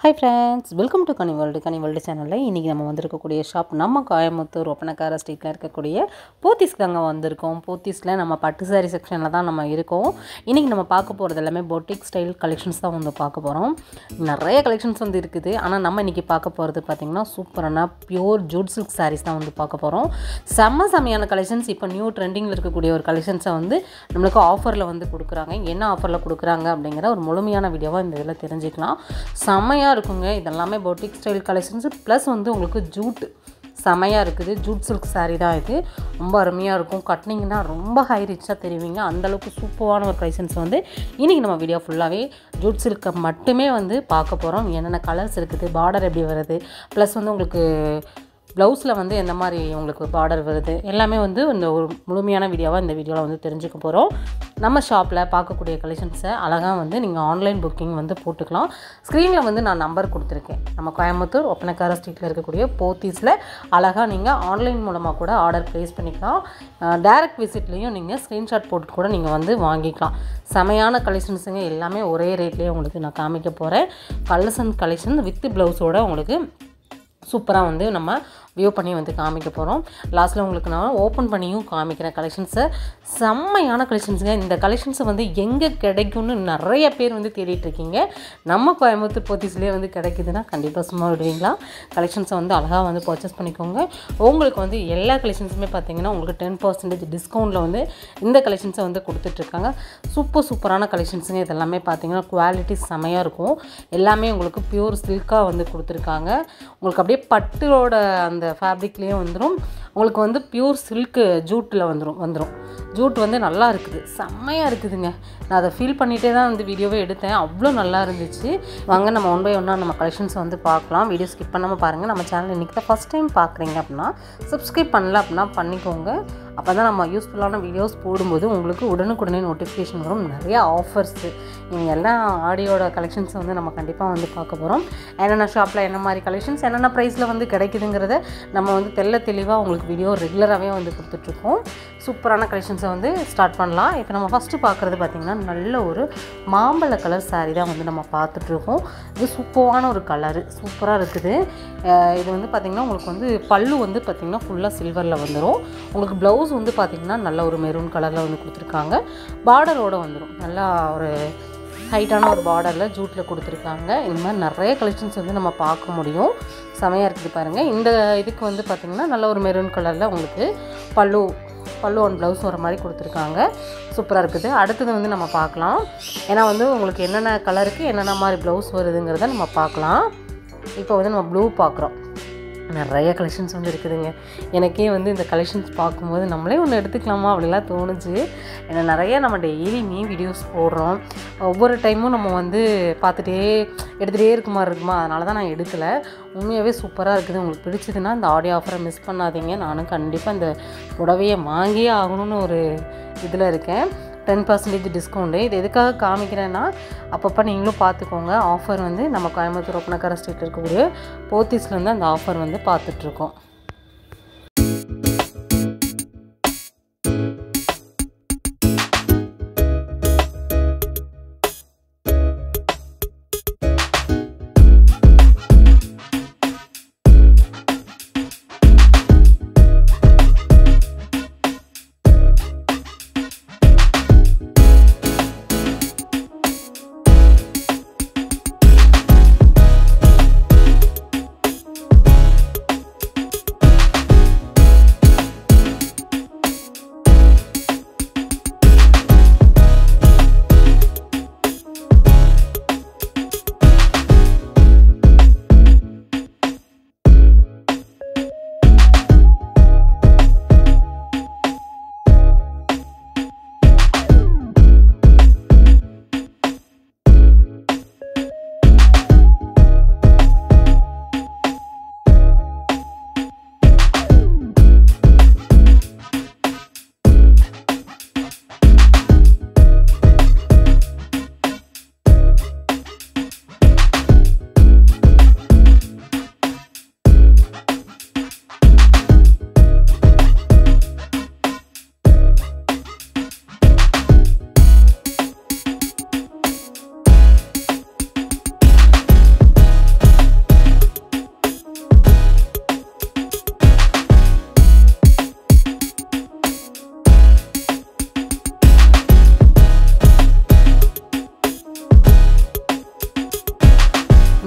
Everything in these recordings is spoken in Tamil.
Hi friends, welcome to Kani World channel. இன்னைக்கு நம்ம வந்திருக்கக்கூடிய ஷாப் நம்ம கோயம்புத்தூர் ஒப்பனக்கார ஸ்ட்ரீட்ல இருக்கக்கூடிய போத்தீஸ்க்கு தாங்க வந்திருக்கோம். போத்தீஸ்ல நம்ம பட்டு சாரி செக்ஷன்ல தான் நம்ம இருக்கோம். இன்னைக்கு நம்ம பார்க்க போறது எல்லாமே பொட்டிக் ஸ்டைல் கலெக்ஷன்ஸ் தான் வந்து பார்க்க போறோம். நிறைய கலெக்ஷன்ஸ் வந்து இருக்குது. ஆனா நம்ம இன்னைக்கு பார்க்க போறது பாத்தீங்கன்னா சூப்பரான பியூர் ஜூட் சில்க் sarees தான் வந்து பார்க்க போறோம். செம்மயான கலெக்ஷன்ஸ் இப்போ நியூ ட்ரெண்டிங்ல இருக்கக்கூடிய ஒரு கலெக்ஷன்ஸை வந்து நமக்கு ஆஃபர்ல வந்து கொடுக்குறாங்க. என்ன ஆஃபர்ல கொடுக்குறாங்க அப்படிங்கற ஒரு முழுமையான வீடியோவா இந்த இதெல்லாம் தெரிஞ்சுக்கலாம். செமையா இருக்குங்க. இதெல்லாமே பொட்டிக் ஸ்டைல் கலெக்ஷன்ஸ் ப்ளஸ் வந்து உங்களுக்கு ஜூட் செமையா இருக்குது. ஜூட் சில்க் saree தான் இது. ரொம்ப அருமையா இருக்கும். கட்டினீங்கன்னா ரொம்ப ஹை ரிச்சா தெரிவிங்க. அந்த அளவுக்கு சூப்பரான ஒரு கலெக்ஷன்ஸ் வந்து இன்னைக்கு நம்ம வீடியோ ஃபுல்லாவே ஜூட் சில்க் மட்டுமே வந்து பார்க்க போறோம். என்னென்ன கலர்ஸ் இருக்குது, பார்டர் எப்படி வருது, ப்ளஸ் வந்து உங்களுக்கு ப்ளவுஸில் வந்து எந்த மாதிரி உங்களுக்கு பார்டர் வருது எல்லாமே வந்து இந்த ஒரு முழுமையான வீடியோவாக இந்த வீடியோவில் வந்து தெரிஞ்சுக்க போகிறோம். நம்ம ஷாப்பில் பார்க்கக்கூடிய கலெக்ஷன்ஸை அழகாக வந்து நீங்கள் ஆன்லைன் புக்கிங் வந்து போட்டுக்கலாம். ஸ்க்ரீனில் வந்து நான் நம்பர் கொடுத்துருக்கேன். நம்ம கோயம்புத்தூர் ஒப்பனக்கார ஸ்ட்ரீட்டில் இருக்கக்கூடிய போத்தீஸில் அழகாக நீங்கள் ஆன்லைன் மூலமாக கூட ஆர்டர் ப்ளேஸ் பண்ணிக்கலாம். டைரக்ட் விசிட்லேயும் நீங்கள் ஸ்க்ரீன்ஷாட் போட்டு கூட நீங்கள் வந்து வாங்கிக்கலாம். செமையான கலெக்ஷன்ஸுங்க. எல்லாமே ஒரே ரேட்லேயே உங்களுக்கு நான் காமிக்க போகிறேன். கலர்ஸ் அண்ட் கலெக்ஷன் வித் ப்ளவுஸோடு உங்களுக்கு சூப்பராக வந்து நம்ம வியூ பண்ணி வந்து காமிக்க போகிறோம். லாஸ்ட்டில் உங்களுக்கு நான் ஓப்பன் பண்ணியும் காமிக்கிறேன் கலெக்ஷன்ஸை. செம்மையான கலெக்ஷன்ஸுங்க. இந்த கலெக்ஷன்ஸை வந்து எங்கே கிடைக்கும்னு நிறைய பேர் வந்து தேடிட்டுருக்கீங்க. நம்ம கோயம்புத்தூர் போத்தீஸ்லேயே வந்து கிடைக்குதுன்னா கண்டிப்பாக சும்மா விடுவீங்களா? கலெக்ஷன்ஸை வந்து அழகாக வந்து பர்ச்சேஸ் பண்ணிக்கோங்க. உங்களுக்கு வந்து எல்லா கலெக்ஷன்ஸுமே பார்த்தீங்கன்னா உங்களுக்கு 10% டிஸ்கவுண்ட்டில் வந்து இந்த கலெக்ஷன்ஸை வந்து கொடுத்துட்ருக்காங்க. சூப்பரான கலெக்ஷன்ஸுங்க. இதெல்லாமே பார்த்தீங்கன்னா குவாலிட்டி செமையாக இருக்கும். எல்லாமே உங்களுக்கு பியூர் சில்காக வந்து கொடுத்துருக்காங்க. உங்களுக்கு அப்படியே பட்டோட அந்த ஃபேப்ரிக்லேயே வந்துடும். உங்களுக்கு வந்து பியூர் சில்க்கு ஜூட்டில் வந்துடும். ஜூட் வந்து நல்லா இருக்குது. செம்மையாக இருக்குதுங்க. நான் அதை ஃபீல் பண்ணிகிட்டே தான் வந்து வீடியோவே எடுத்தேன். அவ்வளோ நல்லா இருந்துச்சு. வாங்க நம்ம ஒன் பை ஒன்னாக நம்ம கலெக்ஷன்ஸை வந்து பார்க்கலாம். வீடியோ ஸ்கிப் பண்ணாமல் பாருங்கள். நம்ம சேனல் இன்றைக்கி தான் ஃபஸ்ட் டைம் பார்க்குறீங்க அப்படின்னா சப்ஸ்கிரைப் பண்ணல அப்படின்னா பண்ணிக்கோங்க. அப்போ தான் நம்ம யூஸ்ஃபுல்லான வீடியோஸ் போடும்போது உங்களுக்கு உடனுக்குடனே நோட்டிஃபிகேஷன் வரும். நிறைய ஆஃபர்ஸு நீங்கள் எல்லாம் ஆடியோட கலெக்ஷன்ஸை வந்து நம்ம கண்டிப்பாக வந்து பார்க்க போகிறோம். என்னென்ன ஷாப்பில் என்ன மாதிரி கலெக்ஷன்ஸ் என்னென்ன ப்ரைஸில் வந்து கிடைக்குதுங்கிறத நம்ம வந்து தெளிவாக உங்களுக்கு வீடியோ ரெகுலராகவே வந்து கொடுத்துட்ருக்கோம். சூப்பரான கலெக்ஷன்ஸை வந்து ஸ்டார்ட் பண்ணலாம். இப்போ நம்ம ஃபஸ்ட்டு பார்க்குறது பார்த்திங்கன்னா நல்ல ஒரு மாம்பழ கலர் saree தான் வந்து நம்ம பார்த்துட்ருக்கோம். இது சூப்பரான ஒரு கலரு சூப்பராக இருக்குது. இது வந்து பார்த்திங்கன்னா உங்களுக்கு வந்து பல்லு வந்து பார்த்திங்கன்னா ஃபுல்லாக சில்வரில் வந்துடும். உங்களுக்கு ப்ளவுஸ் வந்து பார்த்திங்கன்னா நல்ல ஒரு மெரூன் கலரில் வந்து கொடுத்துருக்காங்க. பார்டரோடு வந்துடும். நல்லா ஒரு ஹைட்டான ஒரு பார்டரில் ஜூட்டில் கொடுத்துருக்காங்க. இந்த மாதிரி நிறைய கலெக்ஷன்ஸ் வந்து நம்ம பார்க்க முடியும். செமையாக இருக்குது பாருங்கள். இந்த இதுக்கு வந்து பார்த்திங்கன்னா நல்ல ஒரு மெரூன் கலரில் உங்களுக்கு பல்லு அண்ட் ப்ளவுஸ் வர மாதிரி கொடுத்துருக்காங்க. சூப்பராக இருக்குது. அடுத்தது வந்து நம்ம பார்க்கலாம். ஏன்னா வந்து உங்களுக்கு என்னென்ன கலருக்கு என்னென்ன மாதிரி ப்ளவுஸ் வருதுங்கிறத நம்ம பார்க்கலாம். இப்போ வந்து நம்ம ப்ளூ பார்க்குறோம். நிறைய கலெக்ஷன்ஸ் வந்து இருக்குதுங்க. எனக்கே வந்து இந்த கலெக்ஷன்ஸ் பார்க்கும்போது நம்மளே ஒன்று எடுத்துக்கலாமா அப்படிலாம் தோணுச்சு. ஏன்னா நிறைய நம்ம டெய்லியுமே வீடியோஸ் போடுறோம். ஒவ்வொரு டைமும் நம்ம வந்து எடுத்துகிட்டே இருக்க மாதிரி இருக்குமா, அதனால தான் நான் எடுக்கலை. உண்மையாகவே சூப்பராக இருக்குது. உங்களுக்கு பிடிச்சதுன்னா இந்த ஆடியோ ஆஃபரை மிஸ் பண்ணாதீங்க. நானும் கண்டிப்பாக இந்த புடவையை வாங்கியே ஆகணும்னு ஒரு இதில் இருக்கேன். 10% டிஸ்கவுண்ட்டு. இது எதுக்காக காமிக்கிறேன்னா அப்பப்போ நீங்களும் பார்த்துக்கோங்க. ஆஃபர் வந்து நம்ம கோயம்புத்தூர் ஒப்பனக்கார ஸ்ட்ரீட்டில் இருக்கக்கூடிய போத்தீஸ்லேருந்து அந்த ஆஃபர் வந்து பார்த்துட்ருக்கோம்.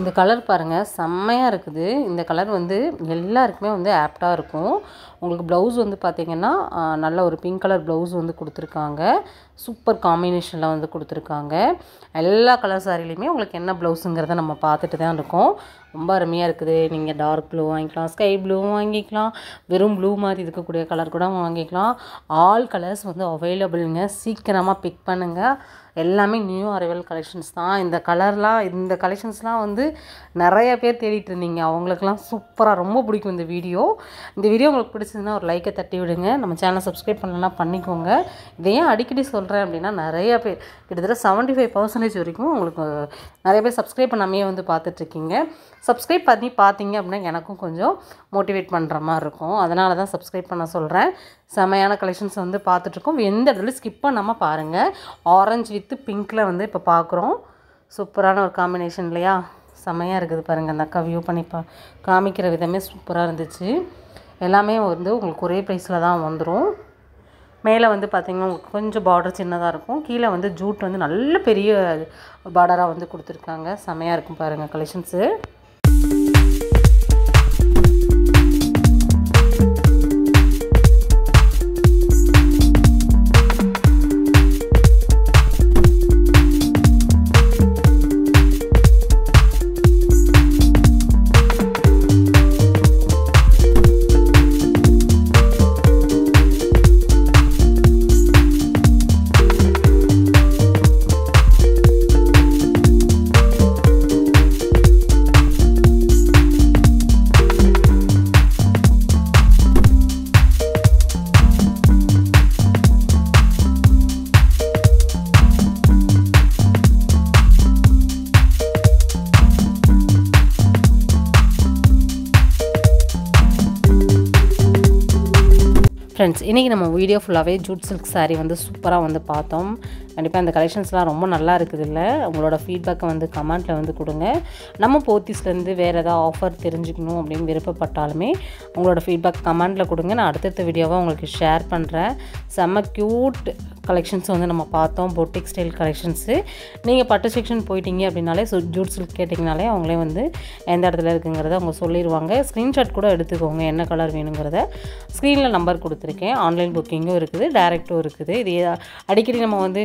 இந்த கலர் பாருங்கள், செம்மையாக இருக்குது. இந்த கலர் வந்து எல்லாருக்குமே வந்து ஆப்டாக இருக்கும். உங்களுக்கு ப்ளவுஸ் வந்து பார்த்திங்கன்னா நல்ல ஒரு பிங்க் கலர் ப்ளவுஸ் வந்து கொடுத்துருக்காங்க. சூப்பர் காம்பினேஷனில் வந்து கொடுத்துருக்காங்க. எல்லா கலர் சாரிலையுமே உங்களுக்கு என்ன ப்ளவுஸுங்கிறத நம்ம பார்த்துட்டு தான் இருக்கோம். ரொம்ப அருமையாக இருக்குது. நீங்கள் டார்க் ப்ளூ வாங்கிக்கலாம், ஸ்கை ப்ளூவும் வாங்கிக்கலாம், வெறும் ப்ளூ மாதிரி இருக்கக்கூடிய கலர் கூட வாங்கிக்கலாம். ஆல் கலர்ஸ் வந்து அவைலபிளுங்க. சீக்கிரமாக பிக் பண்ணுங்கள். எல்லாமே நியூ அரைவல் கலெக்ஷன்ஸ் தான். இந்த கலெக்ஷன்ஸ்லாம் வந்து நிறைய பேர் தேடிட்டு இருந்தீங்க. அவங்களுக்குலாம் சூப்பராக ரொம்ப பிடிக்கும் இந்த வீடியோ. உங்களுக்கு பிடிச்சதுன்னா ஒரு லைக்கை தட்டி விடுங்க. நம்ம சேனலை சப்ஸ்கிரைப் பண்ணலாம் பண்ணிக்கோங்க. இதை ஏன் அடிக்கடி சொல்கிறேன் அப்படின்னா, நிறைய பேர் கிட்டத்தட்ட 75% வரைக்கும் உங்களுக்கு நிறைய பேர் சப்ஸ்கிரைப் பண்ணாமே வந்து பார்த்துட்ருக்கீங்க. சப்ஸ்கிரைப் பண்ணி பார்த்தீங்க அப்படின்னா எனக்கும் கொஞ்சம் மோட்டிவேட் பண்ணுற மாதிரி இருக்கும். அதனால தான் சப்ஸ்கிரைப் பண்ண சொல்கிறேன். செமையான கலெக்ஷன்ஸ் வந்து பார்த்துட்ருக்கோம். எந்த இடத்துல ஸ்கிப் பண்ணாமல் பாருங்கள். ஆரஞ்சு வித் பிங்க்கில் வந்து இப்போ பார்க்குறோம். சூப்பரான ஒரு காம்பினேஷன் இல்லையா? செமையாக இருக்குது பாருங்கள். அந்த அக்கா வியூ பண்ணி காமிக்கிற விதமே சூப்பராக இருந்துச்சு. எல்லாமே வந்து உங்களுக்கு ஒரே ப்ரைஸில் தான் வந்துடும். மேலே வந்து பார்த்திங்கன்னா உங்களுக்கு கொஞ்சம் பார்டர் சின்னதாக இருக்கும். கீழே வந்து ஜூட் வந்து நல்ல பெரிய பார்டராக வந்து கொடுத்துருக்காங்க. செமையாக இருக்கும் பாருங்கள் கலெக்ஷன்ஸு. ஃப்ரெண்ட்ஸ், இன்றைக்கி நம்ம வீடியோ ஃபுல்லாகவே ஜூட் சில்க் சாரீ வந்து சூப்பராக வந்து பார்த்தோம். கண்டிப்பாக இந்த கலெக்ஷன்ஸ்லாம் ரொம்ப நல்லா இருக்குது. இல்லை, உங்களோட ஃபீட்பேக்கை வந்து கமெண்ட்டில் வந்து கொடுங்க. நம்ம போத்தீஸ்லேருந்து வேறு ஏதாவது ஆஃபர் தெரிஞ்சுக்கணும் அப்படின்னு விருப்பப்பட்டாலுமே உங்களோட ஃபீட்பேக் கமெண்ட்டில் கொடுங்க. நான் அடுத்தடுத்த வீடியோவாக உங்களுக்கு ஷேர் பண்ணுறேன். செம்ம க்யூட் கலெக்ஷன்ஸ் வந்து நம்ம பார்த்தோம். Boutique style collections. நீங்கள் பட்டு செக்ஷன் போயிட்டீங்க அப்படின்னாலே ஜூட் சில்க் கேட்டிங்கனாலே அவங்களே வந்து எந்த இடத்துல இருக்குங்கிறத அவங்க சொல்லிடுவாங்க. ஸ்க்ரீன்ஷாட் கூட எடுத்துக்கோங்க, என்ன கலர் வேணுங்கிறத. ஸ்க்ரீனில் நம்பர் கொடுத்துருக்கேன். ஆன்லைன் புக்கிங்கும் இருக்குது, டேரெக்டும் இருக்குது. இது அடிக்கடி நம்ம வந்து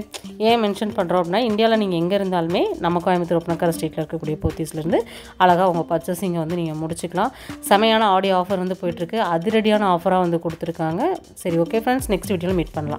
ஏன் மென்ஷன் பண்ணுறோம் அப்படின்னா, இந்தியாவில் நீங்கள் எங்கே இருந்தாலுமே நம்ம கோயம்புத்தூர் ஒப்பனக்கார ஸ்ட்ரீட்டில் இருக்கக்கூடிய போத்தீஸ்லேருந்து அழகாக உங்கள் பர்ச்சேசிங்கை வந்து நீங்கள் முடிச்சுக்கலாம். செமையான ஆடியோ ஆஃபர் வந்து போயிட்டுருக்கு. அதிரடியான ஆஃபராக வந்து கொடுத்துருக்காங்க. சரி, ஓகே ஃப்ரெண்ட்ஸ், நெக்ஸ்ட் வீடியோவில் மீட் பண்ணலாம்.